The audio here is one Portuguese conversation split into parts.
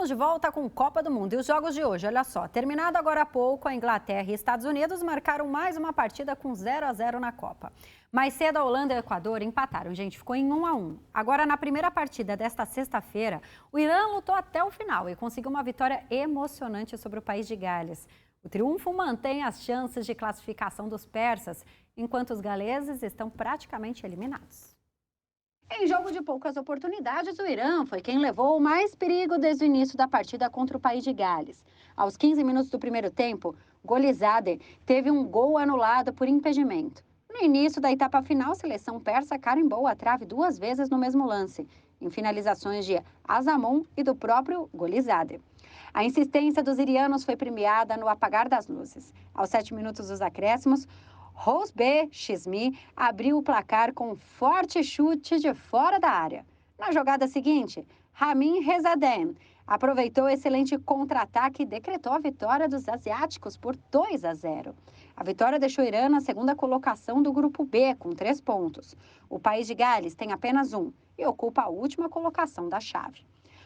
Estamos de volta com Copa do Mundo e os jogos de hoje, olha só. Terminado agora há pouco, a Inglaterra e Estados Unidos marcaram mais uma partida com 0-0 na Copa. Mais cedo, a Holanda e o Equador empataram, gente, ficou em 1-1. Agora, na primeira partida desta sexta-feira, o Irã lutou até o final e conseguiu uma vitória emocionante sobre o país de Gales. O triunfo mantém as chances de classificação dos persas, enquanto os galeses estão praticamente eliminados. Em jogo de poucas oportunidades, o Irã foi quem levou o mais perigo desde o início da partida contra o país de Gales. Aos 15 minutos do primeiro tempo, Golizadeh teve um gol anulado por impedimento. No início da etapa final, a seleção persa carimbou a trave 2 vezes no mesmo lance, em finalizações de Azamon e do próprio Golizadeh. A insistência dos irianos foi premiada no apagar das luzes. Aos 7 minutos dos acréscimos, Rosbe Chizmi abriu o placar com um forte chute de fora da área. Na jogada seguinte, Ramin Rezadeh aproveitou o excelente contra-ataque e decretou a vitória dos asiáticos por 2-0. A vitória deixou o Irã na segunda colocação do grupo B, com 3 pontos. O país de Gales tem apenas 1 e ocupa a última colocação da chave.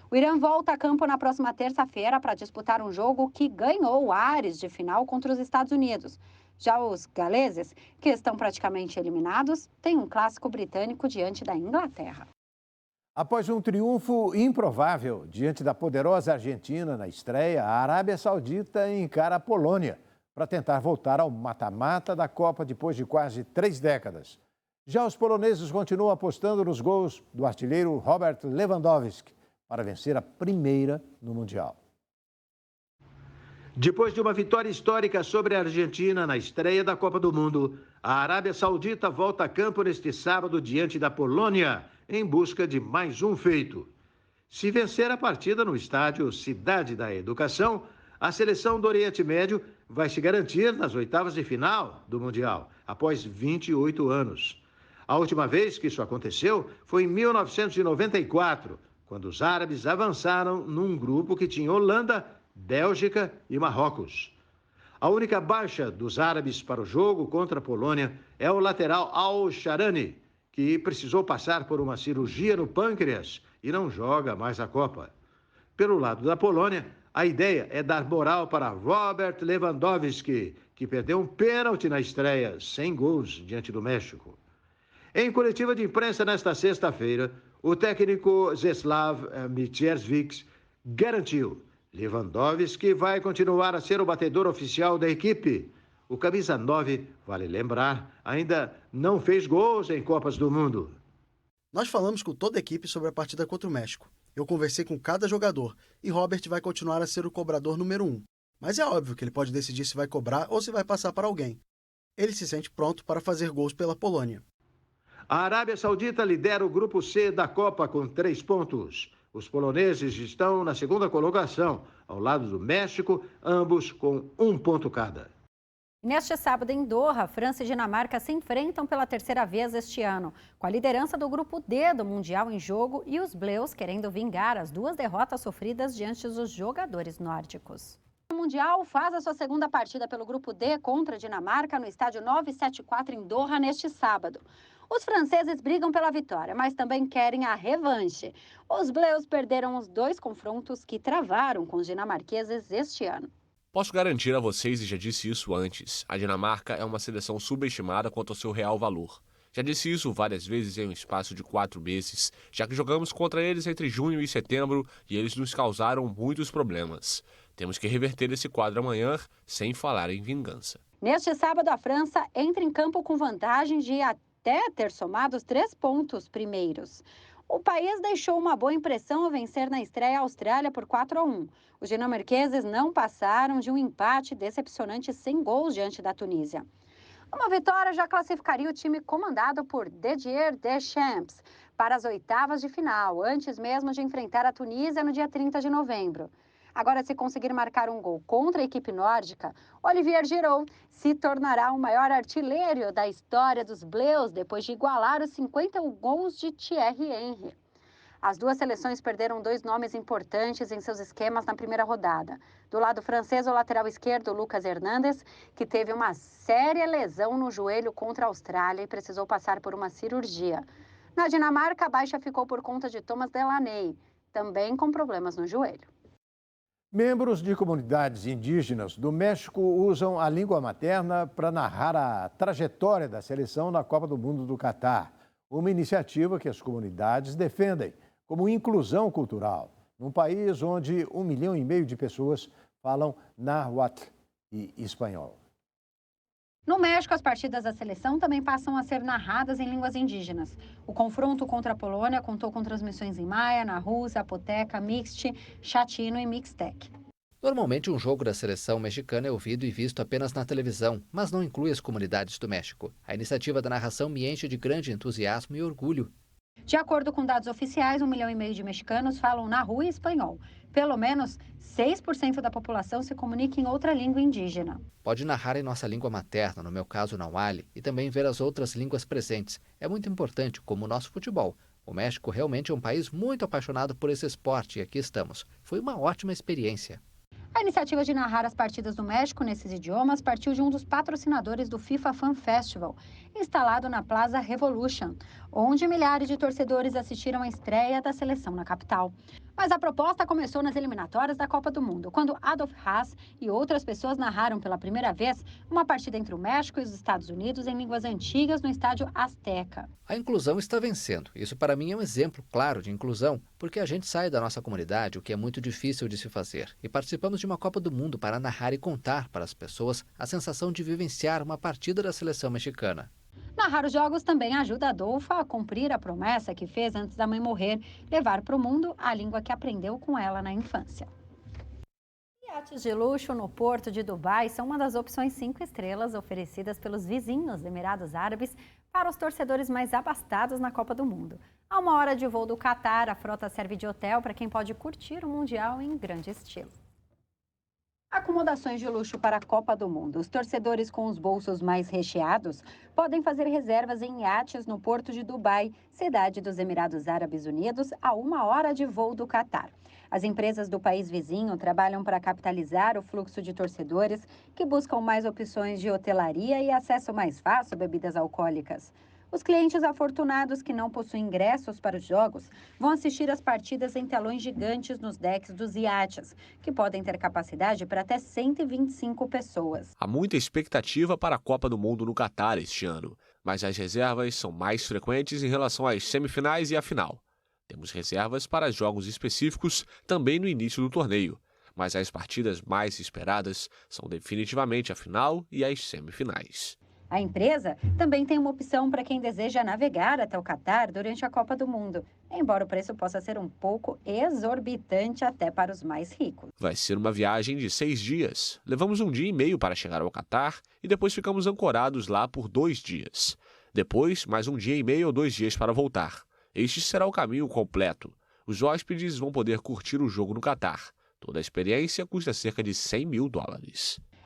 O Irã volta a campo na próxima terça-feira para disputar um jogo que ganhou ares de final contra os Estados Unidos. Já os galeses, que estão praticamente eliminados, têm um clássico britânico diante da Inglaterra. Após um triunfo improvável diante da poderosa Argentina na estreia, a Arábia Saudita encara a Polônia para tentar voltar ao mata-mata da Copa depois de quase 3 décadas. Já os poloneses continuam apostando nos gols do artilheiro Robert Lewandowski para vencer a primeira no Mundial. Depois de uma vitória histórica sobre a Argentina na estreia da Copa do Mundo, a Arábia Saudita volta a campo neste sábado diante da Polônia, em busca de mais um feito. Se vencer a partida no estádio Cidade da Educação, a seleção do Oriente Médio vai se garantir nas oitavas de final do Mundial, após 28 anos. A última vez que isso aconteceu foi em 1994, quando os árabes avançaram num grupo que tinha Holanda, Bélgica e Marrocos. A única baixa dos árabes para o jogo contra a Polônia é o lateral Al-Sharani, que precisou passar por uma cirurgia no pâncreas e não joga mais a Copa. Pelo lado da Polônia, a ideia é dar moral para Robert Lewandowski, que perdeu um pênalti na estreia, sem gols diante do México. Em coletiva de imprensa nesta sexta-feira, o técnico Czeslaw Michierzewicz garantiu: Lewandowski vai continuar a ser o batedor oficial da equipe. O camisa 9, vale lembrar, ainda não fez gols em Copas do Mundo. Nós falamos com toda a equipe sobre a partida contra o México. Eu conversei com cada jogador e Robert vai continuar a ser o cobrador número 1. Mas é óbvio que ele pode decidir se vai cobrar ou se vai passar para alguém. Ele se sente pronto para fazer gols pela Polônia. A Arábia Saudita lidera o grupo C da Copa com 3 pontos. Os poloneses estão na segunda colocação, ao lado do México, ambos com 1 ponto cada. Neste sábado, em Doha, França e Dinamarca se enfrentam pela 3ª vez este ano, com a liderança do grupo D do Mundial em jogo e os Bleus querendo vingar as 2 derrotas sofridas diante dos jogadores nórdicos. O Mundial faz a sua segunda partida pelo grupo D contra a Dinamarca no estádio 974 em Doha neste sábado. Os franceses brigam pela vitória, mas também querem a revanche. Os Bleus perderam os 2 confrontos que travaram com os dinamarqueses este ano. Posso garantir a vocês, e já disse isso antes, a Dinamarca é uma seleção subestimada quanto ao seu real valor. Já disse isso várias vezes em um espaço de 4 meses, já que jogamos contra eles entre junho e setembro e eles nos causaram muitos problemas. Temos que reverter esse quadro amanhã, sem falar em vingança. Neste sábado, a França entra em campo com vantagem de até ter somado os 3 pontos primeiros. O país deixou uma boa impressão ao vencer na estreia a Austrália por 4-1. Os dinamarqueses não passaram de um empate decepcionante sem gols diante da Tunísia. Uma vitória já classificaria o time comandado por Didier Deschamps para as oitavas de final, antes mesmo de enfrentar a Tunísia no dia 30 de novembro. Agora, se conseguir marcar um gol contra a equipe nórdica, Olivier Giroud se tornará o maior artilheiro da história dos Bleus, depois de igualar os 50 gols de Thierry Henry. As 2 seleções perderam 2 nomes importantes em seus esquemas na primeira rodada. Do lado francês, o lateral esquerdo, Lucas Hernandez, que teve uma séria lesão no joelho contra a Austrália e precisou passar por uma cirurgia. Na Dinamarca, a baixa ficou por conta de Thomas Delaney, também com problemas no joelho. Membros de comunidades indígenas do México usam a língua materna para narrar a trajetória da seleção na Copa do Mundo do Catar. Uma iniciativa que as comunidades defendem como inclusão cultural, num país onde 1,5 milhão de pessoas falam náhuatl e espanhol. No México, as partidas da seleção também passam a ser narradas em línguas indígenas. O confronto contra a Polônia contou com transmissões em maia, nahu, zapoteca, mixte, xatino e mixtec. Normalmente, um jogo da seleção mexicana é ouvido e visto apenas na televisão, mas não inclui as comunidades do México. A iniciativa da narração me enche de grande entusiasmo e orgulho. De acordo com dados oficiais, 1,5 milhão de mexicanos falam nahu e espanhol. Pelo menos 6% da população se comunica em outra língua indígena. Pode narrar em nossa língua materna, no meu caso, nauali, e também ver as outras línguas presentes. É muito importante, como o nosso futebol. O México realmente é um país muito apaixonado por esse esporte e aqui estamos. Foi uma ótima experiência. A iniciativa de narrar as partidas do México nesses idiomas partiu de um dos patrocinadores do FIFA Fan Festival, instalado na Plaza Revolution, onde milhares de torcedores assistiram à estreia da seleção na capital. Mas a proposta começou nas eliminatórias da Copa do Mundo, quando Adolf Haas e outras pessoas narraram pela primeira vez uma partida entre o México e os Estados Unidos em línguas antigas no estádio Azteca. A inclusão está vencendo. Isso para mim é um exemplo claro de inclusão, porque a gente sai da nossa comunidade, o que é muito difícil de se fazer, e participamos de uma Copa do Mundo para narrar e contar para as pessoas a sensação de vivenciar uma partida da seleção mexicana. Narrar os jogos também ajuda Adolfa a cumprir a promessa que fez antes da mãe morrer, levar para o mundo a língua que aprendeu com ela na infância. Iates de luxo no Porto de Dubai são uma das opções 5 estrelas oferecidas pelos vizinhos Emirados Árabes para os torcedores mais abastados na Copa do Mundo. A 1 hora de voo do Catar, a frota serve de hotel para quem pode curtir o Mundial em grande estilo. Acomodações de luxo para a Copa do Mundo. Os torcedores com os bolsos mais recheados podem fazer reservas em iates no Porto de Dubai, cidade dos Emirados Árabes Unidos, a 1 hora de voo do Catar. As empresas do país vizinho trabalham para capitalizar o fluxo de torcedores que buscam mais opções de hotelaria e acesso mais fácil a bebidas alcoólicas. Os clientes afortunados que não possuem ingressos para os jogos vão assistir às partidas em telões gigantes nos decks dos iates, que podem ter capacidade para até 125 pessoas. Há muita expectativa para a Copa do Mundo no Catar este ano, mas as reservas são mais frequentes em relação às semifinais e à final. Temos reservas para jogos específicos também no início do torneio, mas as partidas mais esperadas são definitivamente a final e as semifinais. A empresa também tem uma opção para quem deseja navegar até o Catar durante a Copa do Mundo, embora o preço possa ser um pouco exorbitante até para os mais ricos. Vai ser uma viagem de 6 dias. Levamos 1 dia e meio para chegar ao Catar e depois ficamos ancorados lá por 2 dias. Depois, mais 1 dia e meio ou 2 dias para voltar. Este será o caminho completo. Os hóspedes vão poder curtir o jogo no Catar. Toda a experiência custa cerca de $100 mil.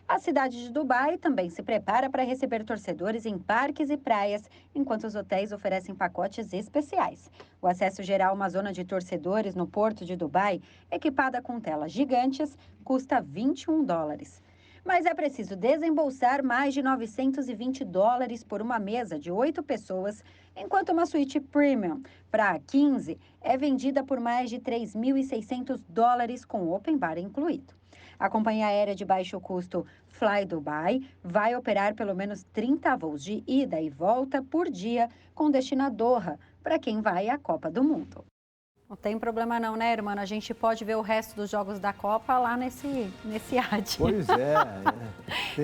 A cidade de Dubai também se prepara para receber torcedores em parques e praias, enquanto os hotéis oferecem pacotes especiais. O acesso geral a uma zona de torcedores no Porto de Dubai, equipada com telas gigantes, custa $21. Mas é preciso desembolsar mais de $920 por uma mesa de 8 pessoas, enquanto uma suíte premium para 15 é vendida por mais de $3.600 com open bar incluído. A companhia aérea de baixo custo Fly Dubai vai operar pelo menos 30 voos de ida e volta por dia com destino a Doha, para quem vai à Copa do Mundo. Não tem problema não, né, irmã? A gente pode ver o resto dos jogos da Copa lá nesse iate. Pois é.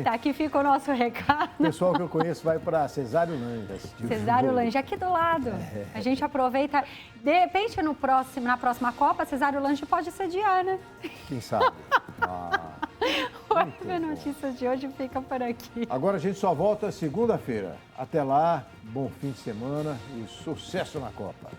Tá, aqui fica o nosso recado. O pessoal que eu conheço vai para Cesário Lange. Cesário Lange, aqui do lado. A gente aproveita. De repente, na próxima Copa, Cesário Lange pode sediar, né? Quem sabe? O Notícias de hoje fica por aqui. Agora a gente só volta segunda-feira. Até lá, bom fim de semana e sucesso na Copa.